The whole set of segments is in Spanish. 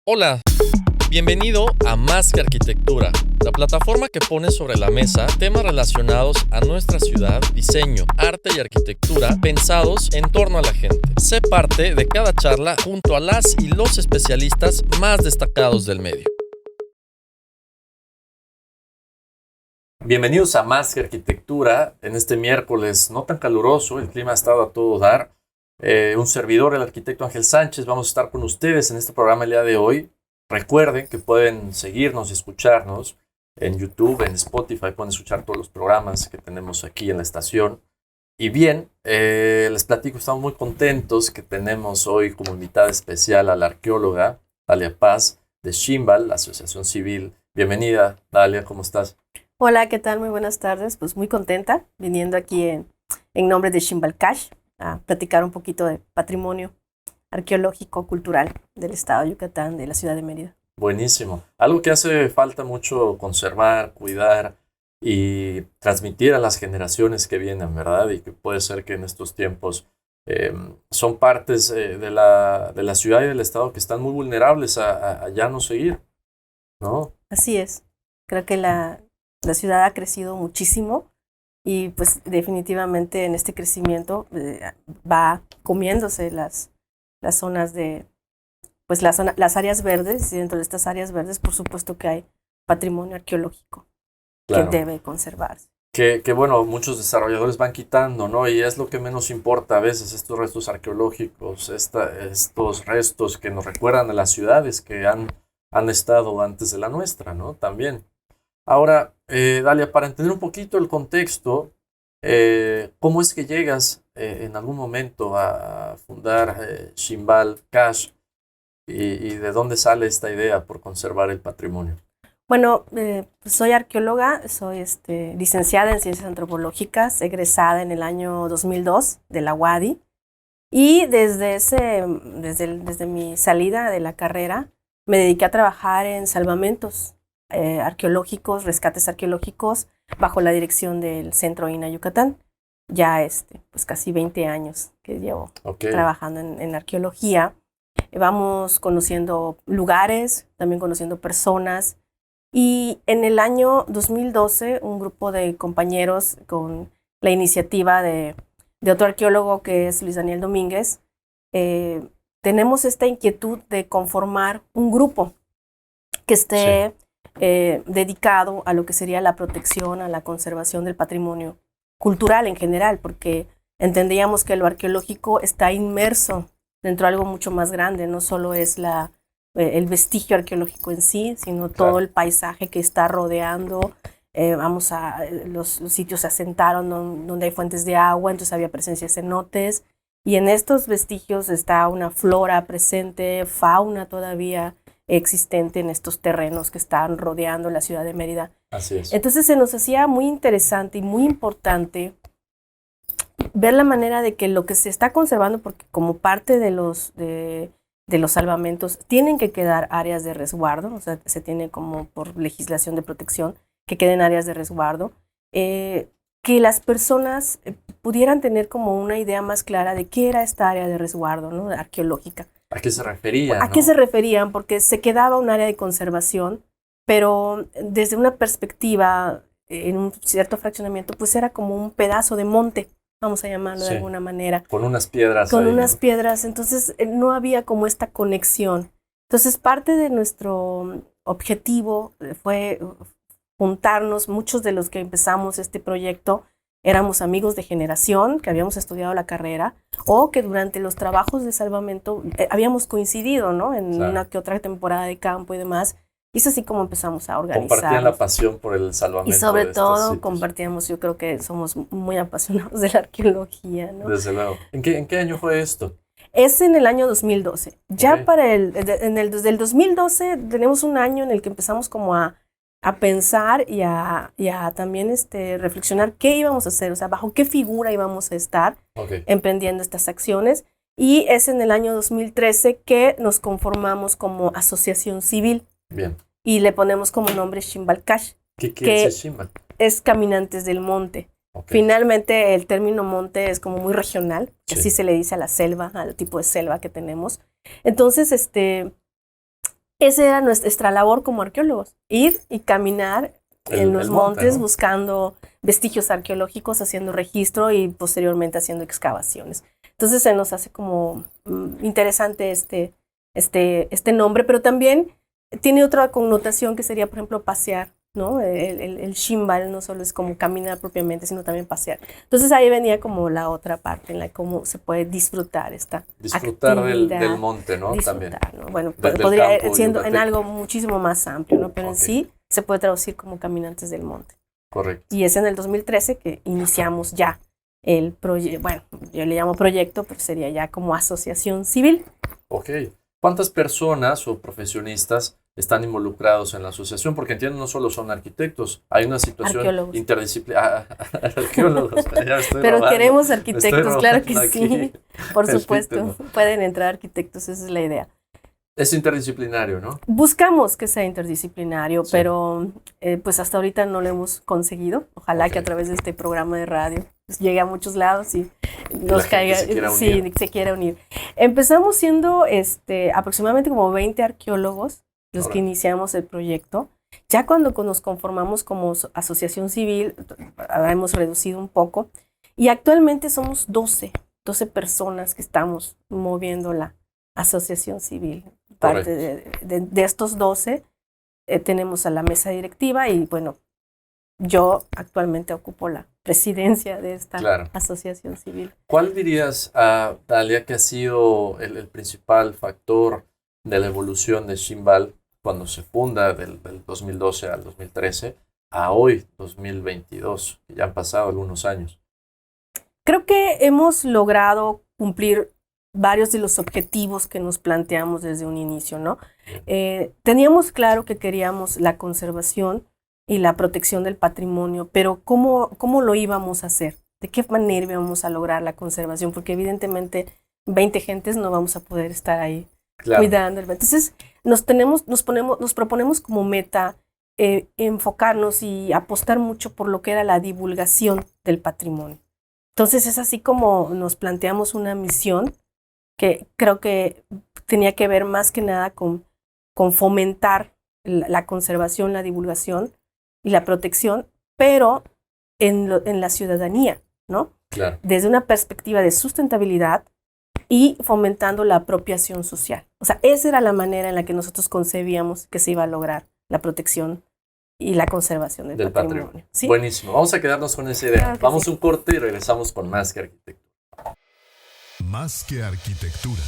Hola, bienvenido a Más que Arquitectura, la plataforma que pone sobre la mesa temas relacionados a nuestra ciudad, diseño, arte y arquitectura pensados en torno a la gente. Sé parte de cada charla junto a las y los especialistas más destacados del medio. Bienvenidos a Más que Arquitectura, en este miércoles no tan caluroso, el clima ha estado a todo dar. Un servidor, el arquitecto Ángel Sánchez, vamos a estar con ustedes en este programa el día de hoy. Recuerden que pueden seguirnos y escucharnos en YouTube, en Spotify, pueden escuchar todos los programas que tenemos aquí en la estación. Y bien, les platico, estamos muy contentos que tenemos hoy como invitada especial a la arqueóloga Dalia Paz de Ximbal, la Asociación Civil. Bienvenida, Dalia, ¿cómo estás? Hola, ¿qué tal? Muy buenas tardes. Pues muy contenta viniendo aquí en nombre de Ximbal Cash a platicar un poquito de patrimonio arqueológico, cultural del estado de Yucatán, de la ciudad de Mérida. Buenísimo. Algo que hace falta mucho conservar, cuidar y transmitir a las generaciones que vienen, ¿verdad? Y que puede ser que en estos tiempos son partes de la ciudad y del estado que están muy vulnerables a ya no seguir, ¿no? Así es. Creo que la ciudad ha crecido muchísimo y pues definitivamente en este crecimiento va comiéndose las zonas de, pues las áreas verdes, y dentro de estas áreas verdes por supuesto que hay patrimonio arqueológico Claro. que debe conservarse. Que bueno, muchos desarrolladores van quitando, ¿no? Y es lo que menos importa a veces, estos restos arqueológicos, estos restos que nos recuerdan a las ciudades que han estado antes de la nuestra, ¿no? También. Ahora, Dalia, para entender un poquito el contexto, ¿cómo es que llegas en algún momento a fundar Ximbal Cash y de dónde sale esta idea por conservar el patrimonio? Bueno, soy arqueóloga, soy licenciada en Ciencias Antropológicas, egresada en el año 2002 de la UADY, y desde mi salida de la carrera me dediqué a trabajar en salvamentos arqueológicos, rescates arqueológicos, bajo la dirección del Centro INAH Yucatán. Ya pues casi 20 años que llevo trabajando en arqueología. Vamos conociendo lugares, también conociendo personas. Y en el año 2012, un grupo de compañeros con la iniciativa de otro arqueólogo que es Luis Daniel Domínguez, tenemos esta inquietud de conformar un grupo que esté dedicado a lo que sería la protección, a la conservación del patrimonio cultural en general, porque entendíamos que lo arqueológico está inmerso dentro de algo mucho más grande, no solo es el vestigio arqueológico en sí, sino todo el paisaje que está rodeando. Los sitios se asentaron donde hay fuentes de agua, entonces había presencia de cenotes, y en estos vestigios está una flora presente, fauna todavía existente en estos terrenos que están rodeando la ciudad de Mérida. Así es. Entonces se nos hacía muy interesante y muy importante ver la manera de que lo que se está conservando, porque como parte de los salvamentos tienen que quedar áreas de resguardo, o sea, se tiene como por legislación de protección que queden áreas de resguardo, que las personas pudieran tener como una idea más clara de qué era esta área de resguardo, ¿no? Arqueológica. ¿A qué se referían? ¿A qué se referían? Porque se quedaba un área de conservación, pero desde una perspectiva, en un cierto fraccionamiento, pues era como un pedazo de monte, vamos a llamarlo de alguna manera. Con unas piedras. Con unas piedras, entonces no había como esta conexión. Entonces parte de nuestro objetivo fue juntarnos, muchos de los que empezamos este proyecto éramos amigos de generación, que habíamos estudiado la carrera, o que durante los trabajos de salvamento habíamos coincidido, ¿no? En una que otra temporada de campo y demás. Y es así como empezamos a organizar. Compartían la pasión por el salvamento. Y sobre todo compartíamos, yo creo que somos muy apasionados de la arqueología, ¿no? Desde luego. ¿En qué año fue esto? Es en el año 2012. Ya desde el 2012 tenemos un año en el que empezamos como a pensar y a también reflexionar qué íbamos a hacer, o sea, bajo qué figura íbamos a estar emprendiendo estas acciones. Y es en el año 2013 que nos conformamos como asociación civil. Bien. Y le ponemos como nombre Ximbal Cash. ¿Qué es Ximbal? Es Caminantes del Monte. Finalmente el término monte es como muy regional, así se le dice a la selva, al tipo de selva que tenemos. Entonces, esa era nuestra labor como arqueólogos, ir y caminar en los montes, ¿no? Buscando vestigios arqueológicos, haciendo registro y posteriormente haciendo excavaciones. Entonces se nos hace como interesante este nombre, pero también tiene otra connotación que sería, por ejemplo, pasear, ¿no? El Ximbal no solo es como caminar propiamente, sino también pasear. Entonces ahí venía como la otra parte en la cómo se puede disfrutar disfrutar del monte, ¿no? Disfrutar, también. ¿no? Bueno, podría siendo en algo muchísimo más amplio, ¿no? Pero Okay. En sí se puede traducir como caminantes del monte. Correcto. Y es en el 2013 que iniciamos ya el proyecto, bueno, yo le llamo proyecto, pero sería ya como asociación civil. Ok. ¿Cuántas personas o profesionistas están involucrados en la asociación? Porque entiendo, no solo son arquitectos, hay una situación interdisciplinaria. Arqueólogos. Pero queremos arquitectos, claro que aquí. Sí, por supuesto. Pueden entrar arquitectos, esa es la idea. Es interdisciplinario, ¿no? Buscamos que sea interdisciplinario, sí. Pero pues hasta ahorita no lo hemos conseguido. Ojalá que a través de este programa de radio pues, llegue a muchos lados y nos caiga. Se quiera unir. Empezamos siendo aproximadamente como 20 arqueólogos los que iniciamos el proyecto. Ya cuando nos conformamos como asociación civil, hemos reducido un poco. Y actualmente somos 12 personas que estamos moviendo la asociación civil. Parte de estos 12 tenemos a la mesa directiva y bueno, yo actualmente ocupo la presidencia de esta asociación civil. ¿Cuál dirías, Dalia, que ha sido el principal factor de la evolución de Ximbal cuando se funda del 2012 al 2013 a hoy, 2022, que ya han pasado algunos años? Creo que hemos logrado cumplir varios de los objetivos que nos planteamos desde un inicio, ¿no? Teníamos claro que queríamos la conservación y la protección del patrimonio, pero ¿cómo lo íbamos a hacer? ¿De qué manera íbamos a lograr la conservación? Porque evidentemente 20 gentes no vamos a poder estar ahí cuidando. Entonces nos proponemos como meta enfocarnos y apostar mucho por lo que era la divulgación del patrimonio. Entonces es así como nos planteamos una misión que creo que tenía que ver más que nada con fomentar la conservación, la divulgación y la protección, pero en la ciudadanía, ¿no? Claro. Desde una perspectiva de sustentabilidad y fomentando la apropiación social. O sea, esa era la manera en la que nosotros concebíamos que se iba a lograr la protección y la conservación del patrimonio. ¿Sí? Buenísimo, vamos a quedarnos con esa idea. Claro vamos a un corte y regresamos con Más que Arquitectura. Más que Arquitectura.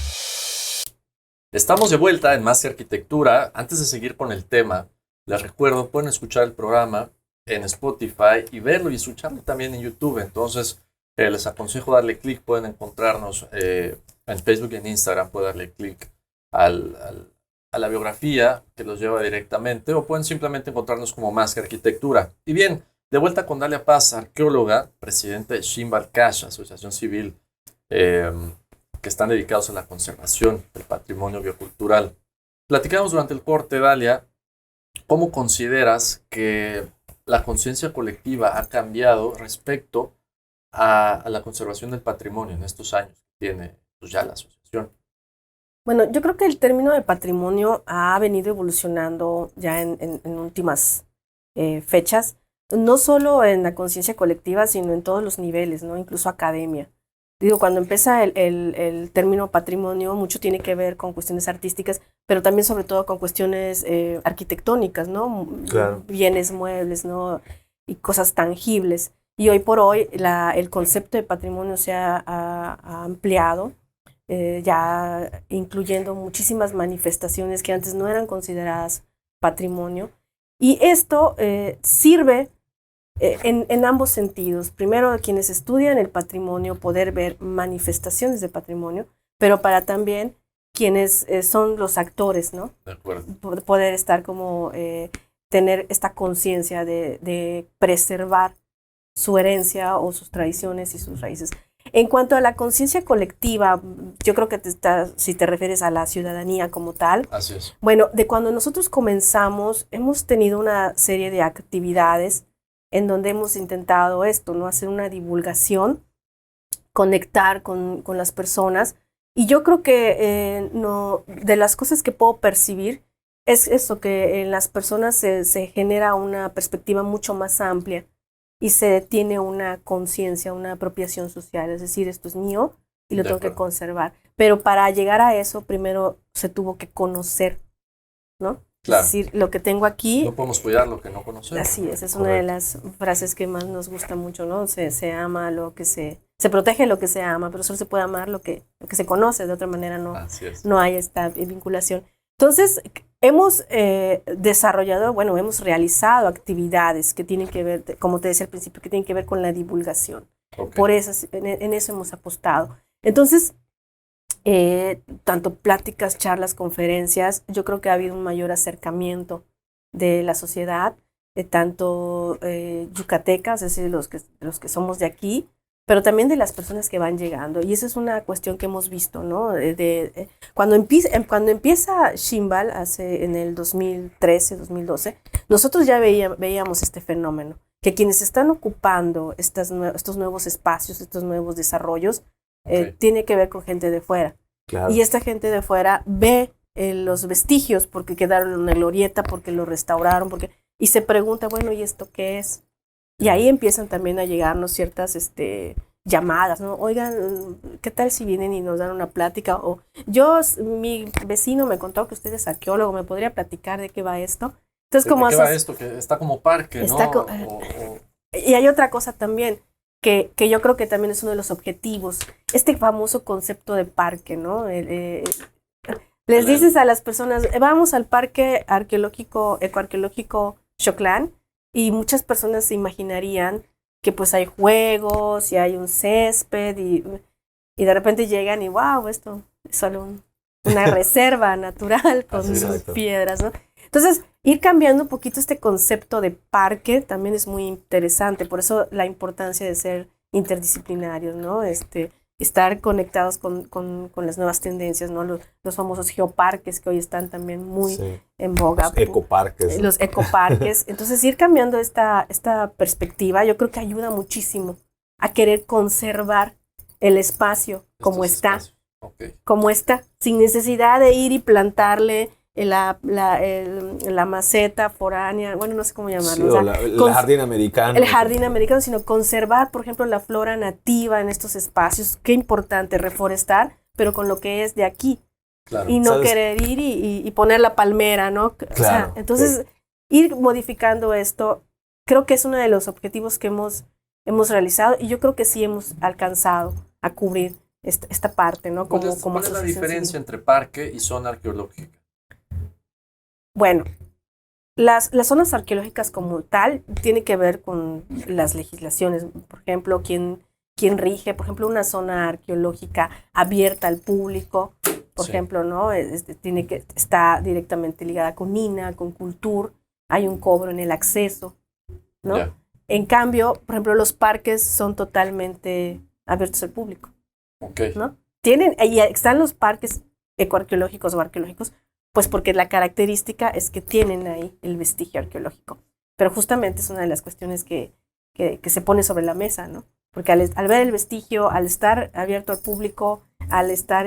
Estamos de vuelta en Más que Arquitectura. Antes de seguir con el tema, les recuerdo, pueden escuchar el programa en Spotify y verlo y escucharlo también en YouTube. Entonces, les aconsejo darle clic. Pueden encontrarnos en Facebook y en Instagram. Pueden darle clic a la biografía que los lleva directamente, o pueden simplemente encontrarnos como Más que Arquitectura. Y bien, de vuelta con Dalia Paz, arqueóloga, presidente de Ximbal Cash, asociación civil que están dedicados a la conservación del patrimonio biocultural. Platicamos durante el corte, Dalia, ¿cómo consideras que la conciencia colectiva ha cambiado respecto a la conservación del patrimonio en estos años que tiene pues, ya la asociación? Bueno, yo creo que el término de patrimonio ha venido evolucionando ya en últimas fechas, no solo en la conciencia colectiva, sino en todos los niveles, ¿no? Incluso academia. Digo, cuando empieza el término patrimonio, mucho tiene que ver con cuestiones artísticas, pero también sobre todo con cuestiones arquitectónicas, ¿no? Claro. Bienes muebles, ¿no? Y cosas tangibles. Y hoy por hoy el concepto de patrimonio se ha ampliado, ya incluyendo muchísimas manifestaciones que antes no eran consideradas patrimonio. Y esto sirve en ambos sentidos. Primero, a quienes estudian el patrimonio, poder ver manifestaciones de patrimonio, pero para también quienes son los actores, ¿no? De acuerdo. Poder estar como, tener esta conciencia de preservar su herencia o sus tradiciones y sus raíces. En cuanto a la conciencia colectiva, yo creo que si te refieres a la ciudadanía como tal. Así es. Bueno, de cuando nosotros comenzamos, hemos tenido una serie de actividades en donde hemos intentado esto, ¿no? Hacer una divulgación, conectar con las personas. Y yo creo que de las cosas que puedo percibir es eso, que en las personas se genera una perspectiva mucho más amplia y se tiene una conciencia, una apropiación social, es decir, esto es mío y lo tengo que conservar. Pero para llegar a eso, primero se tuvo que conocer, ¿no? Claro. Es decir, lo que tengo aquí... No podemos cuidar lo que no conocemos. Así es una de las frases que más nos gusta mucho, ¿no? Se ama lo que se protege lo que se ama, pero solo se puede amar lo que se conoce, de otra manera no hay esta vinculación. Entonces, hemos desarrollado, hemos realizado actividades que tienen que ver, como te decía al principio, que tienen que ver con la divulgación. Okay. Por eso, en eso hemos apostado. Entonces, tanto pláticas, charlas, conferencias, yo creo que ha habido un mayor acercamiento de la sociedad, tanto yucatecas, es decir, los que somos de aquí, pero también de las personas que van llegando. Y esa es una cuestión que hemos visto, ¿no? Cuando empieza Ximbal, en el 2013, 2012, nosotros ya veíamos este fenómeno, que quienes están ocupando estos nuevos espacios, estos nuevos desarrollos, tiene que ver con gente de fuera. Claro. Y esta gente de fuera ve los vestigios porque quedaron en una glorieta, porque lo restauraron, y se pregunta, bueno, ¿y esto qué es? Y ahí empiezan también a llegarnos ciertas llamadas, ¿no? Oigan, ¿qué tal si vienen y nos dan una plática? O mi vecino me contó que usted es arqueólogo, ¿me podría platicar de qué va esto? Entonces, ¿de qué va esto? Que está como parque, ¿no? Y hay otra cosa también, que yo creo que también es uno de los objetivos, este famoso concepto de parque, ¿no? Les dices a las personas, vamos al parque ecoarqueológico Xoclán, y muchas personas se imaginarían que pues hay juegos y hay un césped y de repente llegan y wow, esto es solo una reserva natural con piedras, ¿no? Entonces, ir cambiando un poquito este concepto de parque también es muy interesante, por eso la importancia de ser interdisciplinarios, ¿no? Estar conectados con las nuevas tendencias, ¿no? Los famosos geoparques que hoy están también muy en boga. Los ecoparques. Los ecoparques. Entonces, ir cambiando esta perspectiva, yo creo que ayuda muchísimo a querer conservar el espacio como está. Como está, sin necesidad de ir y plantarle la maceta foránea, bueno, no sé cómo llamarlo. Sí, el jardín americano. El jardín americano, sino conservar, por ejemplo, la flora nativa en estos espacios. Qué importante reforestar, pero con lo que es de aquí. Claro. Y no ¿sabes? Querer ir y poner la palmera, ¿no? Claro, o sea, entonces, ir modificando esto, creo que es uno de los objetivos que hemos realizado y yo creo que sí hemos alcanzado a cubrir esta parte, ¿no? ¿Cuál es la diferencia entre parque y zona arqueológica? Bueno, las zonas arqueológicas como tal tiene que ver con las legislaciones. Por ejemplo, quién rige, por ejemplo, una zona arqueológica abierta al público, por ejemplo, ¿no? Está directamente ligada con INAH, con Cultur, hay un cobro en el acceso, ¿no? Yeah. En cambio, por ejemplo, los parques son totalmente abiertos al público, ¿no? Ahí están los parques ecoarqueológicos o arqueológicos, pues porque la característica es que tienen ahí el vestigio arqueológico. Pero justamente es una de las cuestiones que se pone sobre la mesa, ¿no? Porque al ver el vestigio, al estar abierto al público, al estar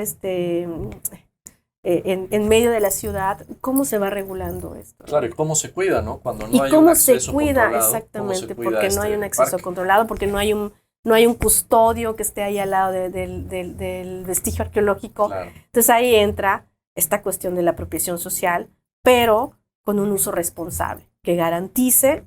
en medio de la ciudad, ¿cómo se va regulando esto? Claro, y cómo se cuida, ¿no? Cuando no hay un acceso controlado. Exactamente, porque no hay un acceso controlado, porque no hay un custodio que esté ahí al lado del vestigio arqueológico. Claro. Entonces ahí entra esta cuestión de la apropiación social, pero con un uso responsable, que garantice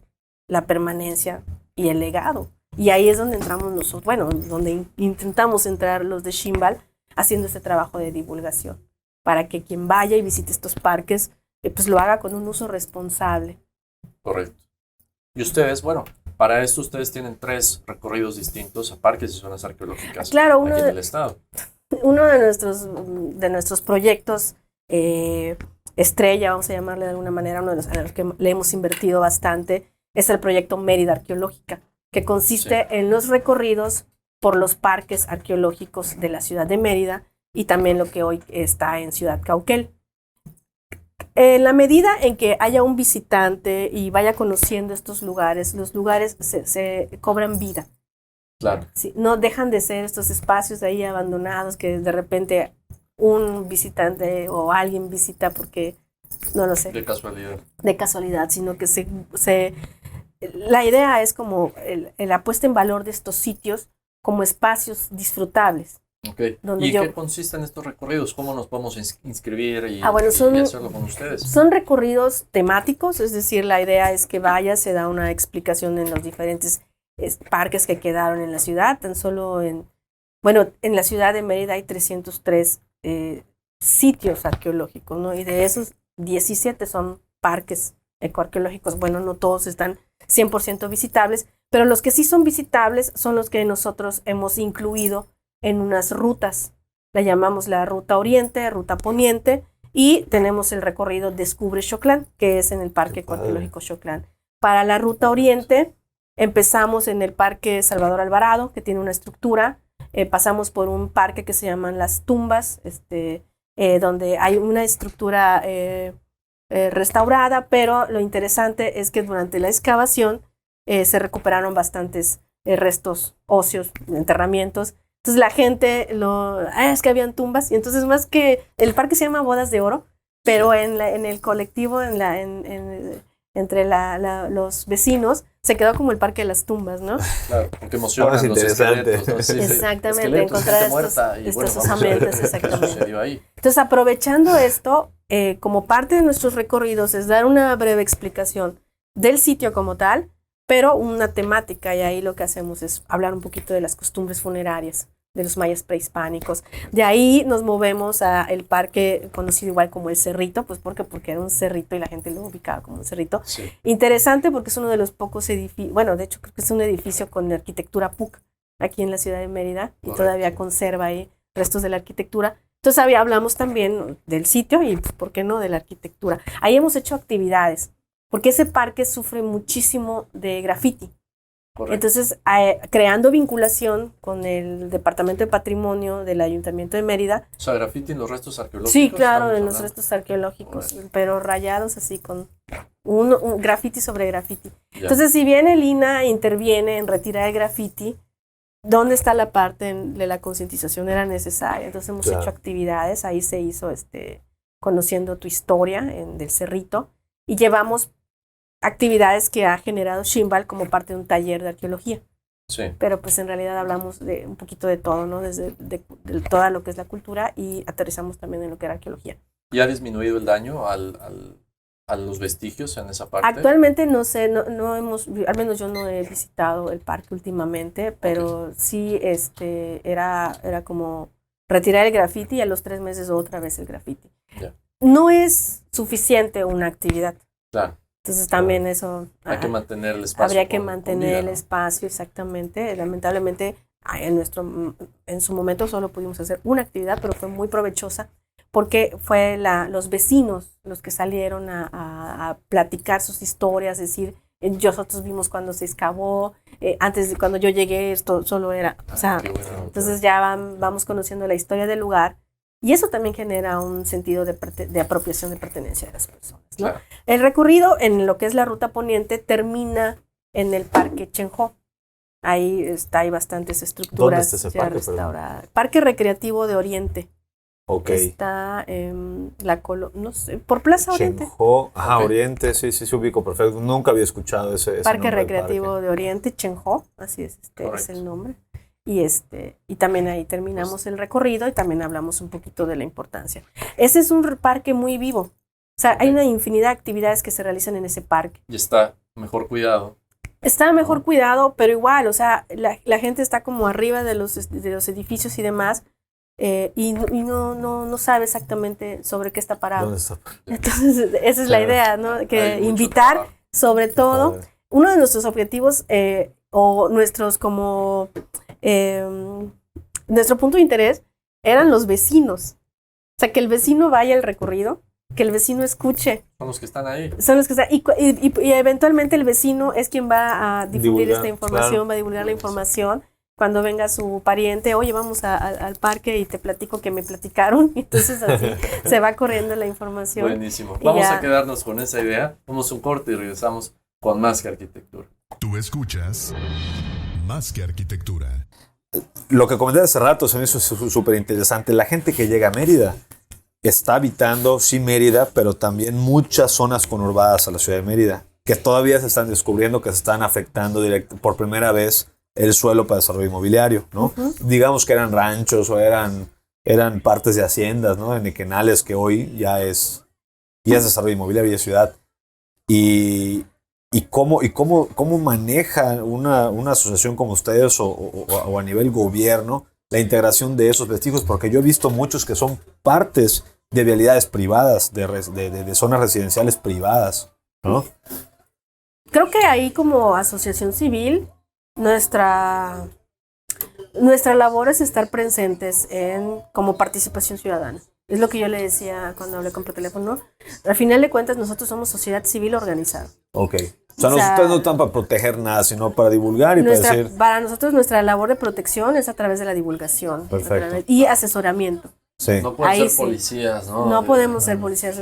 la permanencia y el legado. Y ahí es donde entramos nosotros, donde intentamos entrar los de Ximbal, haciendo este trabajo de divulgación, para que quien vaya y visite estos parques, pues lo haga con un uso responsable. Correcto. Y ustedes, para esto ustedes tienen 3 recorridos distintos a parques y zonas arqueológicas aquí en el estado. Uno de nuestros proyectos estrella, vamos a llamarle de alguna manera, uno de los que le hemos invertido bastante, es el proyecto Mérida Arqueológica, que consiste en los recorridos por los parques arqueológicos de la ciudad de Mérida y también lo que hoy está en Ciudad Cauquel. En la medida en que haya un visitante y vaya conociendo estos lugares, los lugares se cobran vida. Claro. Sí, no dejan de ser estos espacios ahí abandonados que de repente un visitante o alguien visita porque no lo sé. De casualidad, Sino que la idea es como la puesta en valor de estos sitios como espacios disfrutables. Okay. ¿Y qué consisten estos recorridos? ¿Cómo nos podemos inscribir y hacerlo con ustedes? Son recorridos temáticos, es decir, la idea es que se da una explicación en los diferentes parques que quedaron en la ciudad. Tan solo en la ciudad de Mérida hay 303 sitios arqueológicos, ¿no? Y de esos 17 son parques ecoarqueológicos. Bueno, no todos están 100% visitables, pero los que sí son visitables son los que nosotros hemos incluido en unas rutas. La llamamos la ruta oriente, ruta poniente, y tenemos el recorrido Descubre Xoclán, que es en el Parque Ecoarqueológico Xoclán. Para la ruta oriente, empezamos en el Parque Salvador Alvarado, que tiene una estructura. Pasamos por un parque que se llaman Las Tumbas, donde hay una estructura restaurada, pero lo interesante es que durante la excavación se recuperaron bastantes restos óseos, enterramientos. Entonces la gente es que habían tumbas, y entonces más que el parque se llama Bodas de Oro, pero en el colectivo, entre los vecinos, se quedó como el Parque de las Tumbas, ¿no? Claro, porque emocionan los esqueletos, ¿no? Sí, exactamente, encontrar estos osamentos, exactamente. Sucedió ahí. Entonces, aprovechando esto, como parte de nuestros recorridos es dar una breve explicación del sitio como tal, pero una temática, y ahí lo que hacemos es hablar un poquito de las costumbres funerarias de los mayas prehispánicos. De ahí nos movemos al parque conocido igual como el Cerrito, pues porque era un cerrito y la gente lo ubicaba como un cerrito. Sí. Interesante porque es uno de los pocos edificios, bueno, de hecho creo que es un edificio con arquitectura PUC aquí en la ciudad de Mérida. Correcto. Y todavía conserva ahí restos de la arquitectura. Entonces hablamos también del sitio y, pues, ¿por qué no?, de la arquitectura. Ahí hemos hecho actividades, porque ese parque sufre muchísimo de graffiti. Correcto. Entonces, creando vinculación con el Departamento de Patrimonio del Ayuntamiento de Mérida. O sea, graffiti en los restos arqueológicos. Sí, claro, en los restos arqueológicos, correcto, pero rayados así con un graffiti sobre graffiti. Ya. Entonces, si bien el INAH interviene en retirar el graffiti, ¿dónde está la parte de la concientización? Era necesaria. Entonces, hemos hecho actividades. Ahí se hizo Conociendo tu historia del Cerrito, y llevamos actividades que ha generado Ximbal como parte de un taller de arqueología. Sí. Pero pues en realidad hablamos de un poquito de todo, ¿no? Desde de toda lo que es la cultura, y aterrizamos también en lo que era arqueología. ¿Y ha disminuido el daño a los vestigios en esa parte? Actualmente no sé, no hemos, al menos yo no he visitado el parque últimamente, pero sí era como retirar el graffiti y a los 3 meses otra vez el graffiti. Yeah. No es suficiente una actividad. Claro. Entonces también eso... Hay que mantener el espacio. Habría que mantener el espacio, exactamente. Lamentablemente, en su momento solo pudimos hacer una actividad, pero fue muy provechosa porque fue los vecinos los que salieron a platicar sus historias, decir, nosotros vimos cuando se excavó, antes de cuando yo llegué esto solo era... O sea, entonces ya vamos conociendo la historia del lugar. Y eso también genera un sentido de apropiación de pertenencia de las personas, ¿no? Claro. El recorrido en lo que es la ruta poniente termina en el Parque Chenjó. Ahí hay bastantes estructuras. ¿Dónde está ese parque? Restauradas. Parque Recreativo de Oriente. Okay. Está en no sé, por Plaza Oriente. Chenjó, okay. Oriente, sí, ubico perfecto. Nunca había escuchado ese Parque Recreativo de Oriente, Chenjó, así es, es el nombre. Y también ahí terminamos el recorrido y también hablamos un poquito de la importancia. Ese es un parque muy vivo. O sea, hay una infinidad de actividades que se realizan en ese parque. Y está mejor cuidado. Está mejor cuidado, pero igual, o sea, la gente está como arriba de los edificios y demás, y no sabe exactamente sobre qué está parado. ¿Dónde está? Entonces, esa es la idea, ¿no? Que invitar, sobre todo, uno de nuestros objetivos, o nuestros como... nuestro punto de interés eran los vecinos. O sea, que el vecino vaya al recorrido, que el vecino escuche. Son los que están ahí. Son los que están. Y eventualmente el vecino es quien va a difundir esta información, claro. Va a divulgar la información. Cuando venga su pariente, oye, vamos al parque y te platico que me platicaron. Y entonces así se va corriendo la información. Buenísimo. Vamos a quedarnos con esa idea. Vamos a un corte y regresamos con Más que Arquitectura. Tú escuchas Más que Arquitectura. Lo que comenté hace rato se me hizo súper interesante. La gente que llega a Mérida está habitando, sí, Mérida, pero también muchas zonas conurbadas a la ciudad de Mérida, que todavía se están descubriendo que se están afectando por primera vez el suelo para desarrollo inmobiliario, ¿no? Digamos que eran ranchos o eran partes de haciendas, ¿no? En Equenales, que hoy ya es desarrollo inmobiliario y es ciudad. Y cómo maneja una asociación como ustedes o a nivel gobierno la integración de esos vestigios, porque yo he visto muchos que son partes de vialidades privadas, de zonas residenciales privadas, ¿no? Creo que ahí como asociación civil, nuestra labor es estar presentes como participación ciudadana. Es lo que yo le decía cuando hablé por teléfono. Al final de cuentas, nosotros somos sociedad civil organizada. Ok. O sea, ustedes no están para proteger nada, sino para divulgar y para decir... Para nosotros, nuestra labor de protección es a través de la divulgación. Perfecto. Y asesoramiento. Sí. No pueden Ahí ser policías, ¿no? No podemos ser policías.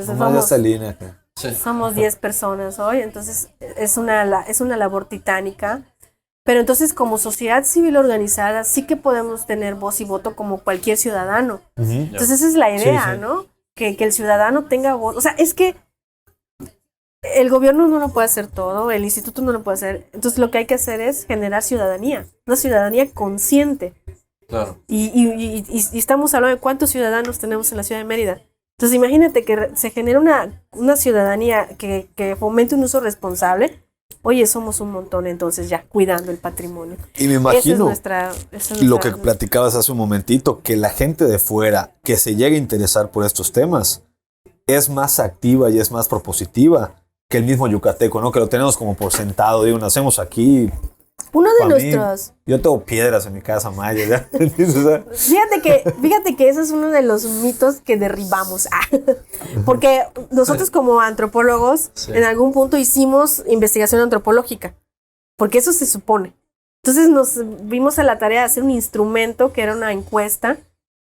Somos 10 personas hoy, entonces es una labor titánica. Pero entonces, como sociedad civil organizada, sí que podemos tener voz y voto como cualquier ciudadano. Entonces, esa es la idea, ¿no? Que el ciudadano tenga voz. O sea, es que el gobierno no lo puede hacer todo, el instituto no lo puede hacer. Entonces, lo que hay que hacer es generar ciudadanía, una ciudadanía consciente. Claro. Y estamos hablando de cuántos ciudadanos tenemos en la ciudad de Mérida. Entonces, imagínate que se genera una ciudadanía que fomente un uso responsable. Oye, somos un montón, entonces ya, cuidando el patrimonio. Y me imagino esa es lo que platicabas hace un momentito, que la gente de fuera que se llegue a interesar por estos temas es más activa y es más propositiva que el mismo yucateco, ¿no? Que lo tenemos como por sentado, digo, nacemos aquí. Uno de nuestros... Yo tengo piedras en mi casa, Maya, ¿ya? Fíjate que ese es uno de los mitos que derribamos. Porque nosotros como antropólogos en algún punto hicimos investigación antropológica, porque eso se supone. Entonces nos vimos a la tarea de hacer un instrumento que era una encuesta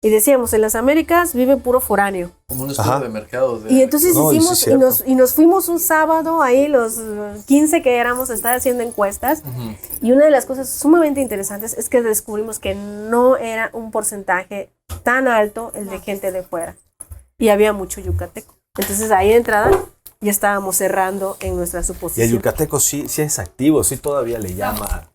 y decíamos, en las Américas vive puro foráneo. Como un estudio de mercado. Y entonces nos fuimos un sábado, ahí los 15 que éramos, a estar haciendo encuestas. Y una de las cosas sumamente interesantes es que descubrimos que no era un porcentaje tan alto el de gente de fuera. Y había mucho yucateco. Entonces ahí de entrada ya estábamos cerrando en nuestra suposición. Y el yucateco sí es activo, sí todavía le llama.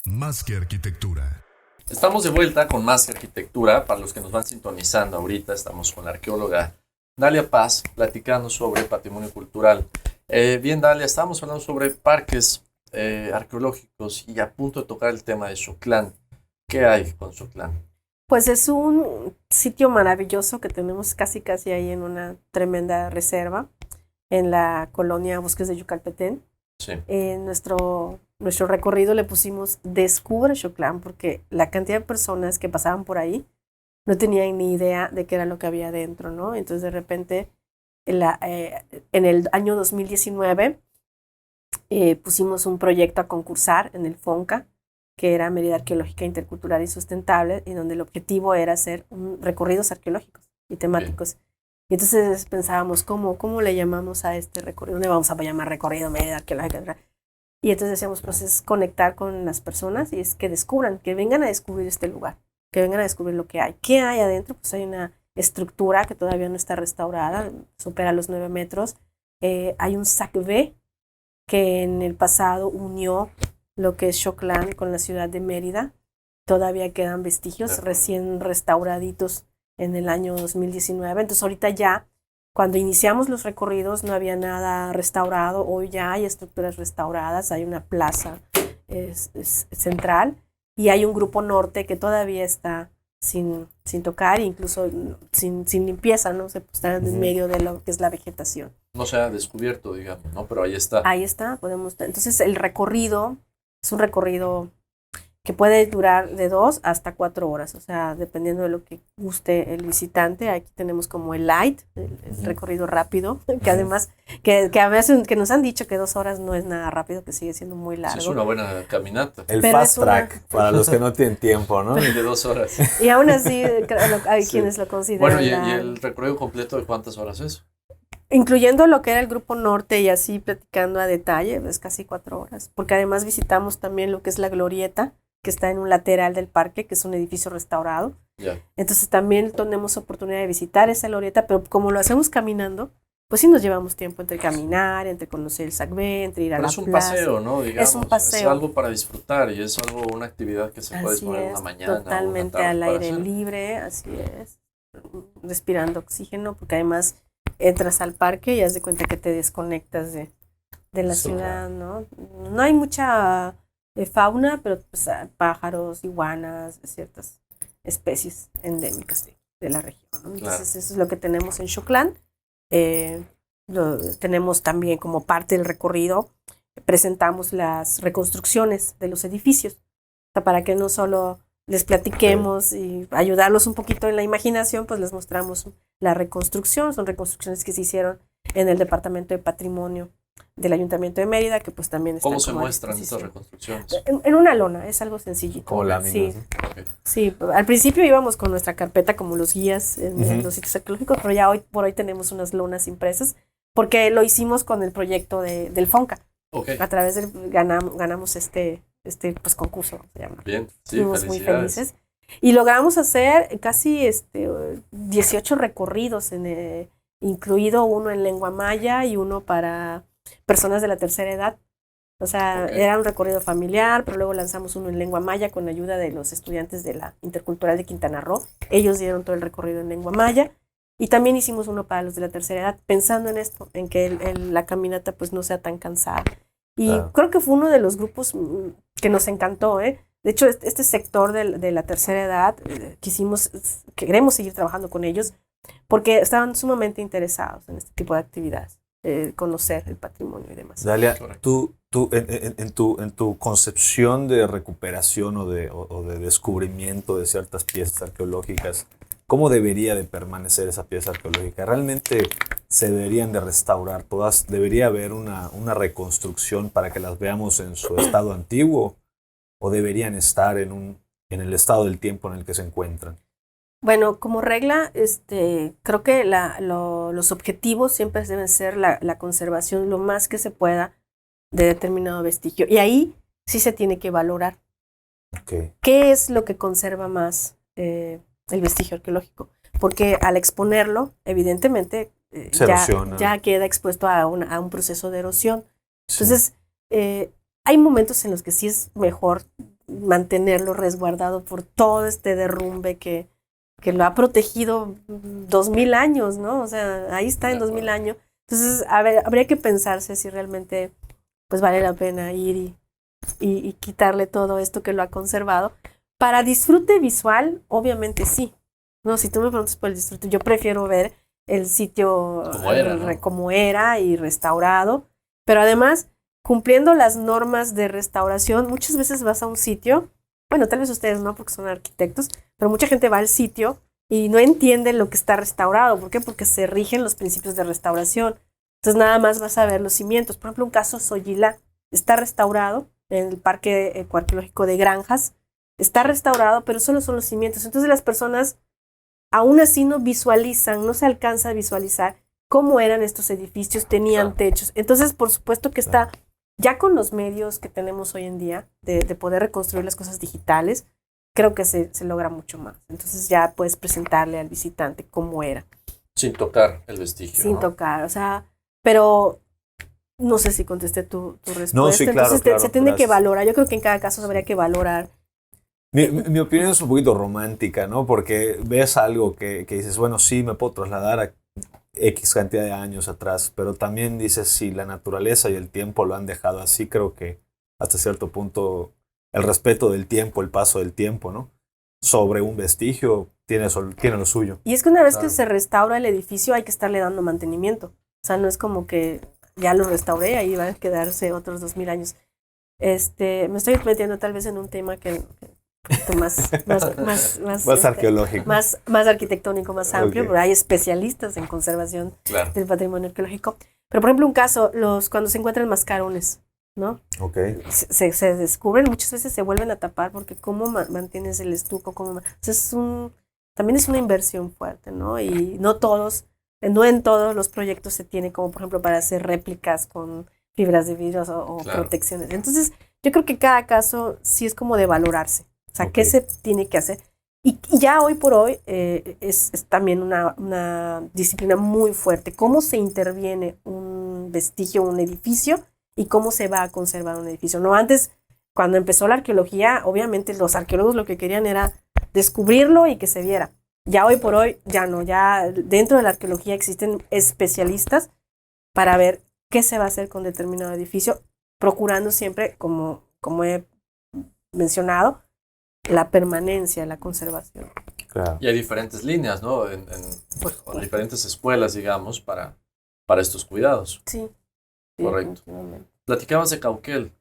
Más que arquitectura. Estamos de vuelta con Más que Arquitectura. Para los que nos van sintonizando ahorita, estamos con la arqueóloga Dalia Paz platicando sobre patrimonio cultural. Bien, Dalia, estábamos hablando sobre parques arqueológicos y a punto de tocar el tema de Xoclán. ¿Qué hay con Xoclán? Pues es un sitio maravilloso que tenemos casi ahí en una tremenda reserva en la colonia Bosques de Yucalpetén. Sí. En nuestro recorrido le pusimos Descubre Xoclán, porque la cantidad de personas que pasaban por ahí no tenían ni idea de qué era lo que había dentro, ¿no? Entonces de repente en el año 2019 pusimos un proyecto a concursar en el FONCA, que era Mérida Arqueológica Intercultural y Sustentable, y donde el objetivo era hacer recorridos arqueológicos y temáticos. Bien. Y entonces pensábamos, ¿cómo le llamamos a este recorrido? ¿Dónde vamos a llamar recorrido Mérida Arqueológica? Y entonces decíamos, pues es conectar con las personas y es que descubran, que vengan a descubrir este lugar, que vengan a descubrir lo que hay. ¿Qué hay adentro? Pues hay una estructura que todavía no está restaurada, supera los 9 metros. Hay un SACB que en el pasado unió lo que es Xoclán con la ciudad de Mérida. Todavía quedan vestigios recién restauraditos en el año 2019. Entonces ahorita ya, cuando iniciamos los recorridos, no había nada restaurado. Hoy ya hay estructuras restauradas, hay una plaza es central y hay un grupo norte que todavía está sin tocar, incluso sin limpieza, ¿no? Se está en medio de lo que es la vegetación. No se ha descubierto, digamos, ¿no? Pero ahí está. Ahí está, entonces el recorrido es un recorrido que puede durar de 2 hasta 4 horas, o sea, dependiendo de lo que guste el visitante. Aquí tenemos como el light, el recorrido rápido, que además, que a veces que nos han dicho que 2 horas no es nada rápido, que sigue siendo muy largo. Sí, es una buena caminata. El fast track, para los que no tienen tiempo, ¿no? De 2 horas. Y aún así, hay quienes lo consideran. Bueno, ¿y el recorrido completo de cuántas horas es? Incluyendo lo que era el grupo norte y así platicando a detalle, es casi 4 horas, porque además visitamos también lo que es la glorieta, que está en un lateral del parque, que es un edificio restaurado, Ya. Entonces también tenemos oportunidad de visitar esa glorieta, pero como lo hacemos caminando, pues sí nos llevamos tiempo entre caminar, entre conocer el Sacbé, entre ir a Pero la es un plaza. paseo, ¿no? Digamos, Es un paseo. es algo para disfrutar y es algo, una actividad que se puede Así disponer es, una mañana o una totalmente tarde al para aire hacer. libre, así es, respirando oxígeno, porque además entras al parque y haz de cuenta que te desconectas de la Sí, ciudad, ¿no? No hay mucha fauna, pero pues, pájaros, iguanas, ciertas especies endémicas de la región, ¿no? Entonces Claro. eso es lo que tenemos en Xoclán. Lo tenemos también como parte del recorrido, presentamos las reconstrucciones de los edificios, o sea, para que no solo les platiquemos y ayudarlos un poquito en la imaginación, pues les mostramos la reconstrucción. Son reconstrucciones que se hicieron en el Departamento de Patrimonio del Ayuntamiento de Mérida, que pues también están ¿Cómo se como a muestran estas disposición. reconstrucciones? En una lona, es algo sencillito. Como láminas, Sí, ¿no? Ok. sí, al principio íbamos con nuestra carpeta como los guías en los sitios arqueológicos, pero ya hoy por hoy tenemos unas lonas impresas, porque lo hicimos con el proyecto del FONCA. Ok, A través del ganamos este pues concurso, se llama. bien, sí, Estuvimos muy felicidades. felices. Y logramos hacer casi 18 recorridos, incluido uno en lengua maya y uno para personas de la tercera edad. O sea, Ok. era un recorrido familiar, pero luego lanzamos uno en lengua maya con ayuda de los estudiantes de la Intercultural de Quintana Roo. Ellos dieron todo el recorrido en lengua maya. Y también hicimos uno para los de la tercera edad, pensando en esto, en que la caminata pues no sea tan cansada. Y Claro. creo que fue uno de los grupos que nos encantó, ¿eh? De hecho, este sector de la tercera edad, queremos seguir trabajando con ellos porque estaban sumamente interesados en este tipo de actividades, conocer el patrimonio y demás. Dalia, Correcto. tú en tu concepción de recuperación o de descubrimiento de ciertas piezas arqueológicas, ¿cómo debería de permanecer esa pieza arqueológica? ¿Realmente se deberían de restaurar todas? ¿Debería haber una reconstrucción para que las veamos en su estado antiguo? ¿O deberían estar en el estado del tiempo en el que se encuentran? Bueno, como regla, creo que los objetivos siempre deben ser la conservación lo más que se pueda de determinado vestigio. Y ahí sí se tiene que valorar Okay. qué es lo que conserva más el vestigio arqueológico. Porque al exponerlo, evidentemente, Se erosiona. ya queda expuesto a un proceso de erosión. Sí. Entonces, hay momentos en los que sí es mejor mantenerlo resguardado por todo este derrumbe que lo ha protegido 2000 años, ¿no? O sea, ahí está en 2000 años. Entonces, habría que pensarse si realmente pues vale la pena ir y quitarle todo esto que lo ha conservado. Para disfrute visual, obviamente sí. No, si tú me preguntas por el disfrute, yo prefiero ver el sitio Como era, ¿no? como era y restaurado, pero además cumpliendo las normas de restauración. Muchas veces vas a un sitio, bueno, tal vez ustedes no porque son arquitectos, pero mucha gente va al sitio y no entiende lo que está restaurado. ¿Por qué? Porque se rigen los principios de restauración. Entonces nada más vas a ver los cimientos. Por ejemplo, un caso Soyilá está restaurado en el Parque Ecoarqueológico de Granjas. Está restaurado, pero solo son los cimientos. Entonces las personas aún así no visualizan, no se alcanza a visualizar cómo eran estos edificios, tenían techos. Entonces, por supuesto que está, ya con los medios que tenemos hoy en día de poder reconstruir las cosas digitales, creo que se logra mucho más. Entonces ya puedes presentarle al visitante cómo era. Sin tocar el vestigio. Sin ¿no? tocar, o sea, pero no sé si contesté tu respuesta. No, sí, claro, Entonces claro, se tiene que gracias. valorar. Yo creo que en cada caso habría que valorar. Mi opinión es un poquito romántica, ¿no? Porque ves algo que dices, bueno, sí, me puedo trasladar a X cantidad de años atrás, pero también dices, si la naturaleza y el tiempo lo han dejado así, creo que hasta cierto punto el respeto del tiempo, el paso del tiempo, ¿no? Sobre un vestigio tiene lo suyo. Y es que una vez Claro. que se restaura el edificio hay que estarle dando mantenimiento. O sea, no es como que ya lo restauré, ahí va a quedarse otros 2000 años. Me estoy metiendo tal vez en un tema que más Arqueológico. más arquitectónico, más amplio, Ok. pero hay especialistas en conservación Claro. del patrimonio arqueológico. Pero, por ejemplo, un caso, cuando se encuentran mascarones, ¿no? Ok. Se descubren, muchas veces se vuelven a tapar porque cómo mantienes el estuco, o sea, también es una inversión fuerte, ¿no? Y no en todos los proyectos se tiene como, por ejemplo, para hacer réplicas con fibras de vidrio o Claro. protecciones. Entonces, yo creo que cada caso sí es como de valorarse. O sea, Ok. ¿qué se tiene que hacer? Y ya hoy por hoy es también una disciplina muy fuerte. ¿Cómo se interviene un vestigio, un edificio, y cómo se va a conservar un edificio? No, antes, cuando empezó la arqueología, obviamente los arqueólogos lo que querían era descubrirlo y que se viera. Ya hoy por hoy, ya no. Ya dentro de la arqueología existen especialistas para ver qué se va a hacer con determinado edificio, procurando siempre, como he mencionado, la permanencia, la conservación. Claro. Y hay diferentes líneas, ¿no? O diferentes escuelas, digamos, para estos cuidados. Sí. Correcto. Platicabas de Cauquel.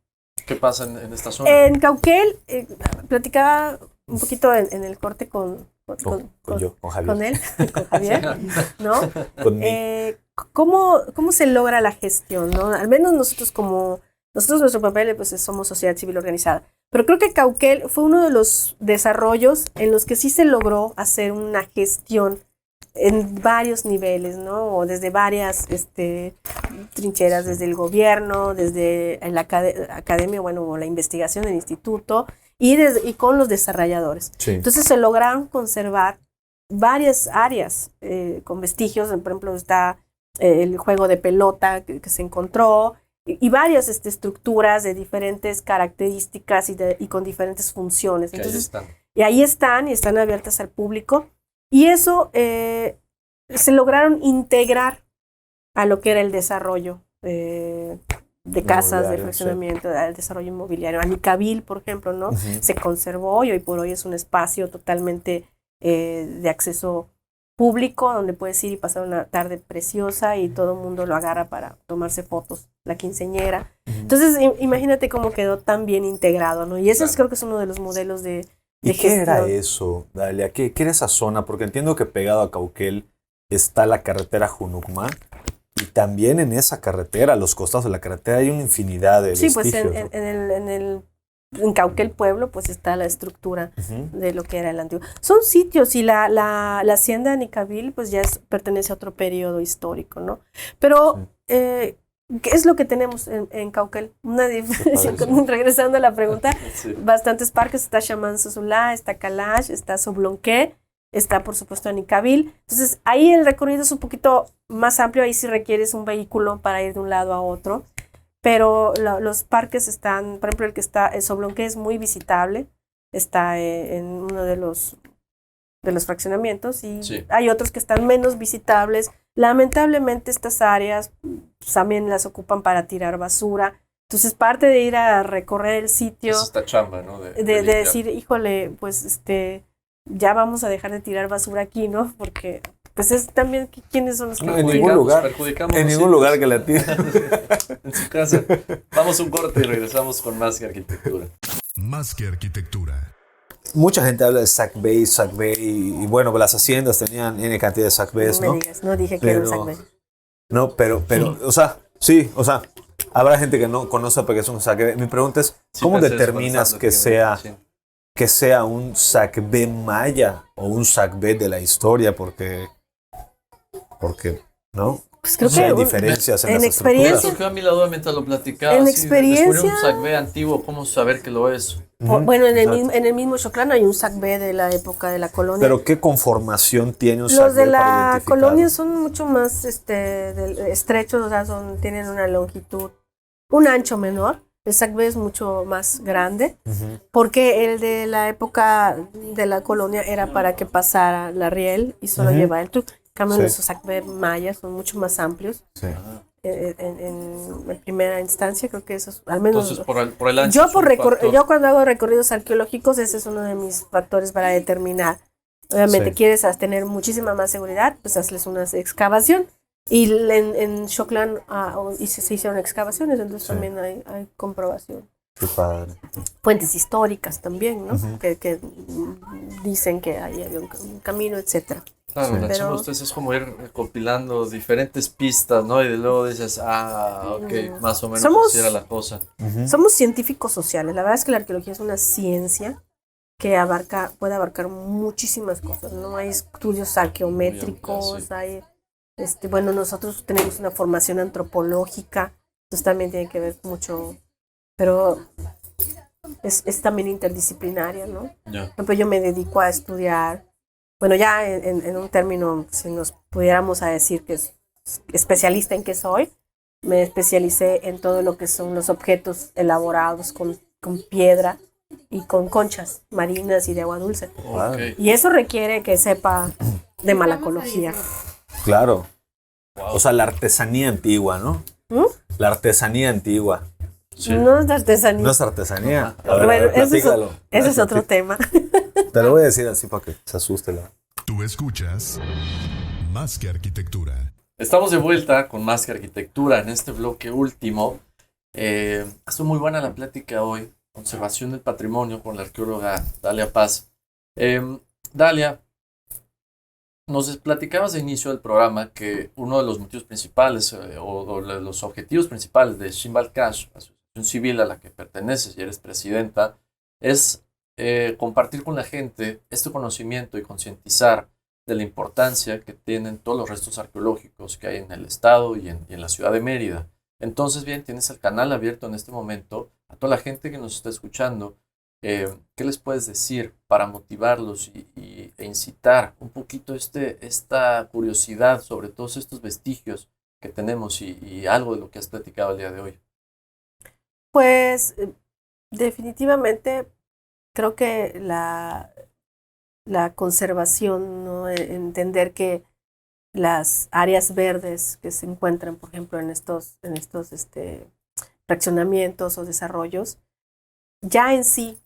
¿Qué pasa en esta zona? En Cauquel, platicaba un poquito en el corte con Javier. con él, con Javier, ¿no? Conmigo. ¿Cómo se logra la gestión, ¿no? Al menos nosotros nuestro papel, pues somos sociedad civil organizada. Pero creo que Cauquel fue uno de los desarrollos en los que sí se logró hacer una gestión en varios niveles, ¿no? O desde varias trincheras, desde el gobierno, desde la academia, o la investigación del instituto, y con los desarrolladores. Sí. Entonces se lograron conservar varias áreas con vestigios. Por ejemplo, está el juego de pelota que se encontró, y varias estructuras de diferentes características y con diferentes funciones. Entonces, ahí están abiertas al público. Y eso se lograron integrar a lo que era el desarrollo de casas, de fraccionamiento, el desarrollo inmobiliario. Anicabil, por ejemplo, ¿no? Uh-huh. Se conservó y hoy por hoy es un espacio totalmente de acceso público, donde puedes ir y pasar una tarde preciosa y todo el mundo lo agarra para tomarse fotos, la quinceañera. Uh-huh. Entonces, imagínate cómo quedó tan bien integrado, ¿no? Y ese creo que es uno de los modelos de ¿Y qué gestión. era eso, Dalia? ¿Qué era esa zona? Porque entiendo que pegado a Cauquel está la carretera Junucma, y también en esa carretera, a los costados de la carretera, hay una infinidad de vestigios. Sí, pues en Cauquel Pueblo, pues está la estructura de lo que era el antiguo. Son sitios, y la hacienda de Anicabil, pues ya pertenece a otro periodo histórico, ¿no? Pero, ¿qué es lo que tenemos en Cauquel? Una diferencia, regresando a la pregunta, bastantes parques. Está Chamán Sosúa, está Kalash, está Soblonqué, está por supuesto Anicabil. Entonces ahí el recorrido es un poquito más amplio, ahí sí requieres un vehículo para ir de un lado a otro, pero los parques están, por ejemplo el que está en Soblonqué es muy visitable, está en uno de los fraccionamientos, y hay otros que están menos visitables. Lamentablemente estas áreas también las ocupan para tirar basura. Entonces parte de ir a recorrer el sitio es esta chamba, ¿no? De decir, híjole, pues ya vamos a dejar de tirar basura aquí, ¿no? Porque pues es también quiénes son los que en ningún lugar que la tiren en su casa. Vamos a un corte y regresamos con Más que Arquitectura. Más que Arquitectura. Mucha gente habla de Sac Bay, y bueno, las haciendas tenían N cantidad de Sac Bays, ¿no? Me digas, no dije que era un Sac Bay. No, pero, o sea, sí, o sea, habrá gente que no conoce porque es un Sac Bay. Mi pregunta es, ¿cómo determinas que sea un Sac Bay maya o un Sac Bay de la historia? Porque ¿no? Pues creo que hay diferencias en las experiencia. Me surgió a mí la duda mientras lo platicaba. En experiencia. Descubrir un Sac Bay antiguo, ¿cómo saber que lo es? Bueno, en el mismo Choclán hay un Sac Bay de la época de la colonia. ¿Pero qué conformación tiene un Sac Bay? Los de la colonia son mucho más estrechos, o sea, tienen una longitud, un ancho menor. El Sac Bay es mucho más grande, porque el de la época de la colonia era para que pasara la riel y solo llevaba el truck. En cambio, los Sac Bay mayas son mucho más amplios. Sí. En primera instancia, creo que eso es, al menos. Entonces, por el ancho. Yo cuando hago recorridos arqueológicos, ese es uno de mis factores para determinar. Obviamente, quieres tener muchísima más seguridad, pues hazles una excavación. Y en Choclán se hicieron excavaciones, entonces también hay comprobación. Qué padre. Fuentes históricas también, ¿no? Que dicen que ahí había un camino, etcétera. Claro, la chamba de ustedes es como ir recopilando diferentes pistas, ¿no? Y de luego dices, ok, más o menos así era la cosa. Somos científicos sociales. La verdad es que la arqueología es una ciencia que puede abarcar muchísimas cosas, ¿no? Hay estudios arqueométricos, hay... bueno, nosotros tenemos una formación antropológica, entonces también tiene que ver mucho, pero es también interdisciplinaria, ¿no? Ya. Por ejemplo, yo me dedico a estudiar, bueno, ya en un término, si nos pudiéramos a decir que es especialista en qué soy, me especialicé en todo lo que son los objetos elaborados con piedra y con conchas marinas y de agua dulce. Ok. Y eso requiere que sepa de malacología. Claro. O sea, la artesanía antigua, ¿no? ¿Mm? La artesanía antigua. Sí. No es de artesanía. No es artesanía. A ver, Bueno, platícalo. ese es otro tema. Te lo voy a decir así para que se asuste la. Tú escuchas Más que Arquitectura. Estamos de vuelta con Más que Arquitectura en este bloque último. Estuvo muy buena la plática hoy. Conservación del patrimonio con la arqueóloga Dalia Paz. Dalia, nos platicabas de inicio del programa que uno de los motivos principales o los objetivos principales de Shimbal Cash, la asociación civil a la que perteneces y eres presidenta, es compartir con la gente este conocimiento y concientizar de la importancia que tienen todos los restos arqueológicos que hay en el estado y en la ciudad de Mérida. Entonces, bien, tienes el canal abierto en este momento a toda la gente que nos está escuchando. ¿Qué les puedes decir para motivarlos e incitar un poquito esta curiosidad sobre todos estos vestigios que tenemos y algo de lo que has platicado el día de hoy? Pues definitivamente creo que la conservación, ¿no? Entender que las áreas verdes que se encuentran, por ejemplo, en estos fraccionamientos o desarrollos, ya en sí,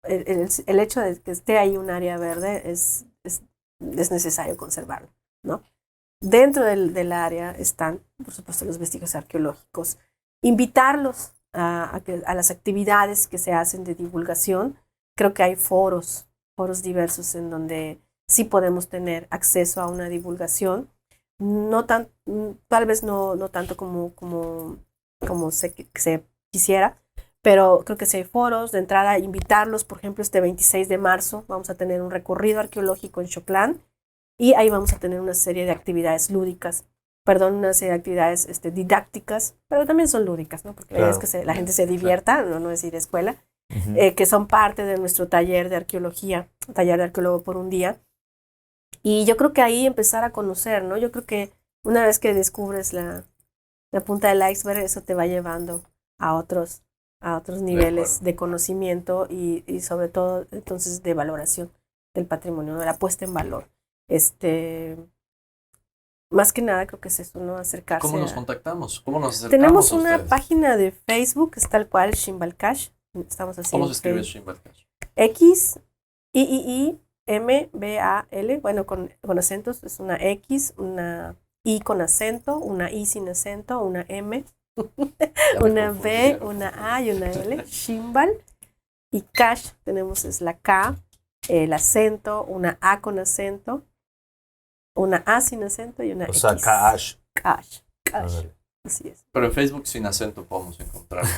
el hecho de que esté ahí un área verde es necesario conservarlo, ¿no? Dentro del área están, por supuesto, los vestigios arqueológicos. Invitarlos a las actividades que se hacen de divulgación. Creo que hay foros diversos en donde sí podemos tener acceso a una divulgación, tal vez no tanto como se quisiera, pero creo que sí hay foros. De entrada, invitarlos, por ejemplo, este 26 de marzo vamos a tener un recorrido arqueológico en Xoclán y ahí vamos a tener una serie de actividades una serie de actividades didácticas, pero también son lúdicas, ¿no? Porque la idea es que la gente se divierta, no es ir a escuela, que son parte de nuestro taller de arqueología, taller de arqueólogo por un día. Y yo creo que ahí empezar a conocer, ¿no? Yo creo que una vez que descubres la punta del iceberg, eso te va llevando a otros niveles de conocimiento y sobre todo entonces de valoración del patrimonio, de la puesta en valor. Más que nada creo que es eso, ¿no? Acercarse. ¿Cómo nos contactamos? ¿Cómo nos acercamos Tenemos a una ustedes? página de Facebook, es tal cual, Shimbal Cash. Estamos así. ¿Cómo se escribe Shimbal Cash? XIIMBAL, bueno, con acentos, es una X, una I con acento, una I sin acento, una M, una B, una A y una L, Shimbal. Y Cash, es la K, el acento, una A con acento, una A sin acento y una X. O sea, Cash. Cash. Ándale. Así es. Pero en Facebook sin acento podemos encontrarlo.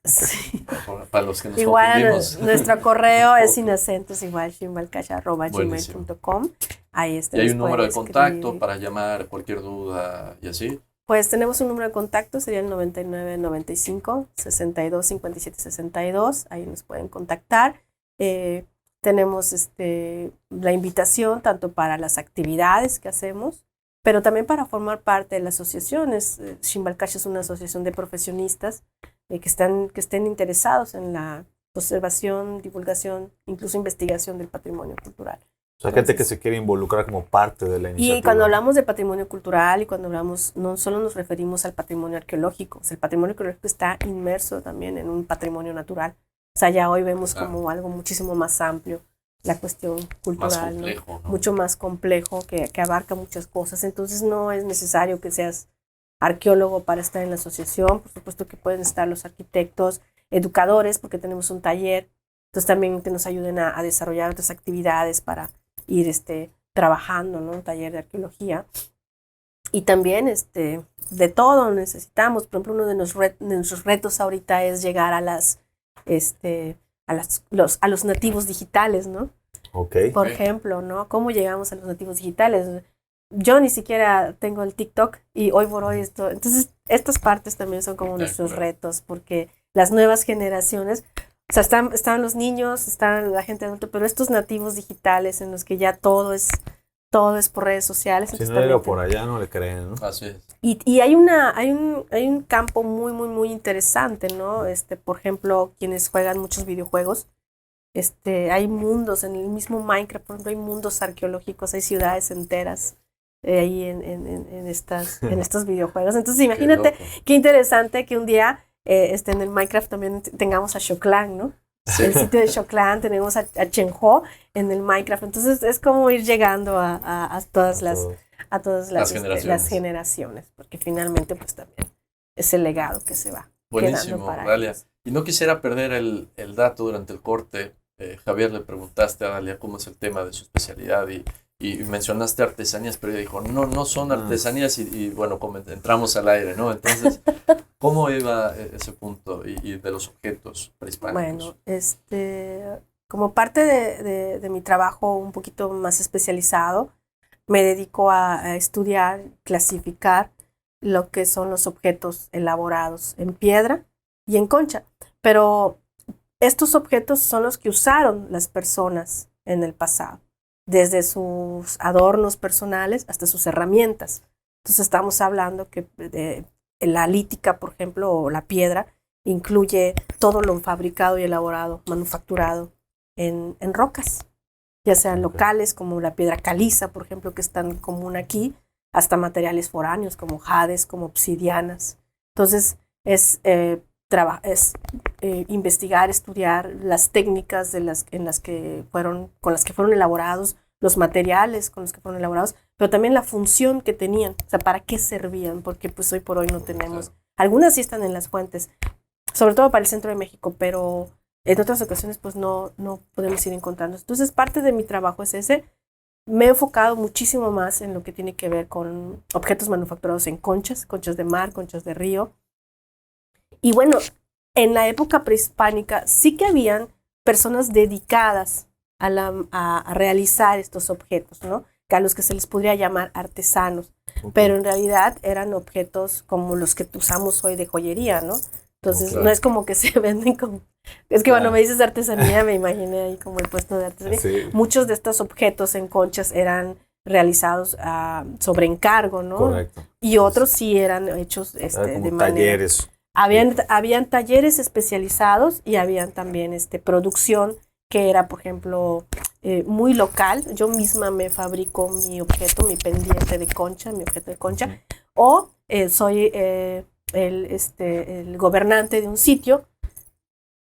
Sí. Para los que nos Igual confundimos. nuestro correo es sin acentos, igual shimbalcash@gmail.com. Ahí está. ¿Y hay un número de contacto para llamar cualquier duda y así? Pues tenemos un número de contacto, sería el 99 95 62 57 62. Ahí nos pueden contactar. Tenemos la invitación tanto para las actividades que hacemos, pero también para formar parte de las asociaciones. Shimbal Cash es una asociación de profesionistas que estén interesados en la conservación, divulgación, incluso investigación del patrimonio cultural. O sea, gente que se quiere involucrar como parte de la iniciativa. Y cuando hablamos de patrimonio cultural y cuando hablamos, no solo nos referimos al patrimonio arqueológico, o sea, el patrimonio arqueológico está inmerso también en un patrimonio natural. O sea, ya hoy vemos como algo muchísimo más amplio la cuestión cultural, más complejo, ¿no? Mucho más complejo, que abarca muchas cosas. Entonces no es necesario que seas arqueólogo para estar en la asociación. Por supuesto que pueden estar los arquitectos, educadores, porque tenemos un taller. Entonces también que nos ayuden a desarrollar otras actividades para ir trabajando, ¿no? Un taller de arqueología. Y también de todo necesitamos. Por ejemplo, uno de nuestros retos ahorita es llegar a los nativos digitales, ¿no? Okay. Por ejemplo, ¿no? ¿Cómo llegamos a los nativos digitales? Yo ni siquiera tengo el TikTok y hoy por hoy esto. Entonces, estas partes también son como nuestros retos, porque las nuevas generaciones, O sea, están los niños, está la gente adulta, pero estos nativos digitales en los que ya todo es por redes sociales. Si entonces no llega también por allá, no le creen, ¿no? Así es. Y hay un campo muy, muy, muy interesante, ¿no? Por ejemplo, quienes juegan muchos videojuegos, hay mundos, en el mismo Minecraft, por ejemplo, hay mundos arqueológicos, hay ciudades enteras ahí en estos videojuegos. Entonces, imagínate qué interesante que un día en el Minecraft también tengamos a Xoclán, ¿no? Sí. El sitio de Xoclán, tenemos a Chenjo en el Minecraft. Entonces, es como ir llegando a todas las generaciones, porque finalmente pues también es el legado que se va Buenísimo, quedando para Dalia. ellos. Y no quisiera perder el dato durante el corte. Javier, le preguntaste a Dalia cómo es el tema de su especialidad y mencionaste artesanías, pero ella dijo, no son artesanías y bueno, como entramos al aire, ¿no? Entonces, ¿cómo iba ese punto y de los objetos prehispánicos? Bueno, como parte de mi trabajo un poquito más especializado, me dedico a estudiar, clasificar lo que son los objetos elaborados en piedra y en concha. Pero estos objetos son los que usaron las personas en el pasado, desde sus adornos personales hasta sus herramientas. Entonces estamos hablando que la lítica, por ejemplo, o la piedra, incluye todo lo fabricado y elaborado, manufacturado en rocas, ya sean locales como la piedra caliza, por ejemplo, que es tan común aquí, hasta materiales foráneos como jades, como obsidianas. Entonces es investigar, estudiar las técnicas con las que fueron elaborados, los materiales con los que fueron elaborados, pero también la función que tenían, o sea, para qué servían, porque pues hoy por hoy no tenemos, algunas sí están en las fuentes, sobre todo para el centro de México, pero en otras ocasiones pues no podemos ir encontrando. Entonces parte de mi trabajo es ese. Me he enfocado muchísimo más en lo que tiene que ver con objetos manufacturados en conchas de mar, conchas de río. Y bueno, en la época prehispánica sí que habían personas dedicadas a realizar estos objetos, ¿no? A los que se les podría llamar artesanos, pero en realidad eran objetos como los que usamos hoy de joyería, ¿no? Entonces no es como que se venden como... Es que cuando me dices artesanía me imaginé ahí como el puesto de artesanía. Sí. Muchos de estos objetos en conchas eran realizados sobre encargo, ¿no? Correcto. Y otros sí eran hechos Como de manera... talleres. Habían talleres especializados y habían también producción que era, por ejemplo, muy local. Yo misma me fabrico mi objeto, mi pendiente de concha, mi objeto de concha, o soy el gobernante de un sitio,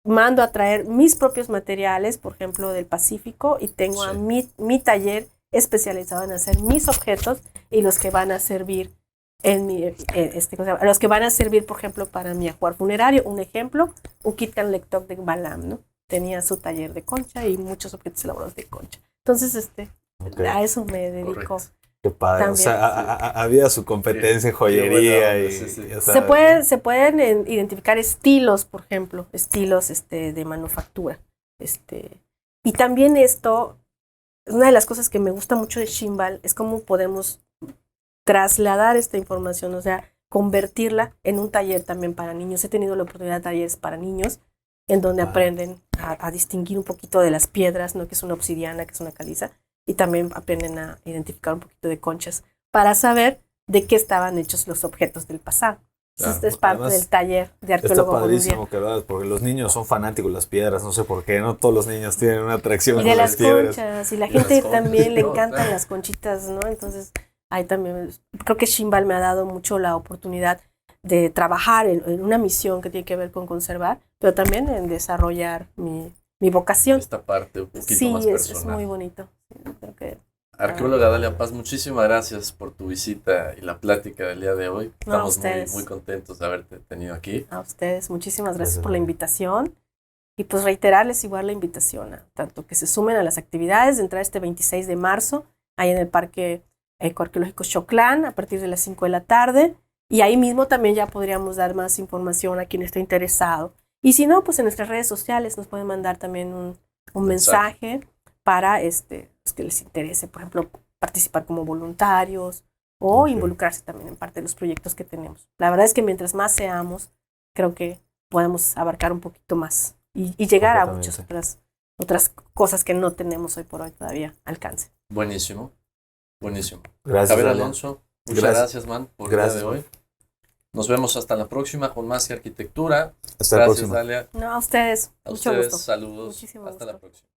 mando a traer mis propios materiales, por ejemplo, del Pacífico, y tengo a mi taller especializado en hacer mis objetos y los que van a servir los que van a servir, por ejemplo, para mi ajuar funerario. Un ejemplo, Uquitcan Lectoc de Balam, ¿no? Tenía su taller de concha y muchos objetos elaborados de concha. Entonces, a eso me dedico. Correcto. Qué padre. También, o sea, había su competencia en joyería Se pueden identificar estilos, por ejemplo, estilos de manufactura. Y también una de las cosas que me gusta mucho de Ximbal es cómo podemos trasladar esta información, o sea, convertirla en un taller también para niños. He tenido la oportunidad de talleres para niños en donde aprenden a distinguir un poquito de las piedras, ¿no? Que es una obsidiana, que es una caliza, y también aprenden a identificar un poquito de conchas para saber de qué estaban hechos los objetos del pasado. Claro, es parte del taller de arqueólogo. Está padrísimo, que verdad, porque los niños son fanáticos de las piedras, no sé por qué, no todos los niños tienen una atracción y de las piedras. Conchas, y la gente también le encantan las conchitas, ¿no? Entonces, ahí también, creo que Ximbal me ha dado mucho la oportunidad de trabajar en una misión que tiene que ver con conservar, pero también en desarrollar mi vocación. Esta parte un poquito más personal. Sí, es muy bonito. Creo que, Arqueóloga Dalia Paz, muchísimas gracias por tu visita y la plática del día de hoy. Estamos muy contentos de haberte tenido aquí. A ustedes, muchísimas gracias por la invitación. Y pues reiterarles igual la invitación a tanto que se sumen a las actividades de entrar este 26 de marzo, ahí en el Parque Ecoarqueológico Xoclán, a partir de las 5 de la tarde. Y ahí mismo también ya podríamos dar más información a quien esté interesado. Y si no, pues en nuestras redes sociales nos pueden mandar también un mensaje para que les interese, por ejemplo, participar como voluntarios o involucrarse también en parte de los proyectos que tenemos. La verdad es que mientras más seamos, creo que podemos abarcar un poquito más y llegar a Completamente. muchas otras cosas que no tenemos hoy por hoy todavía alcance. Buenísimo. Buenísimo. Gracias, Javier Dalia. Alonso, muchas Gracias. gracias, man, por el día Gracias, de hoy. Nos vemos hasta la próxima con más que arquitectura. Hasta la Gracias, próxima. Dalia. No, a ustedes. A Mucho ustedes, gusto. saludos. Muchísimo Hasta gusto. la próxima.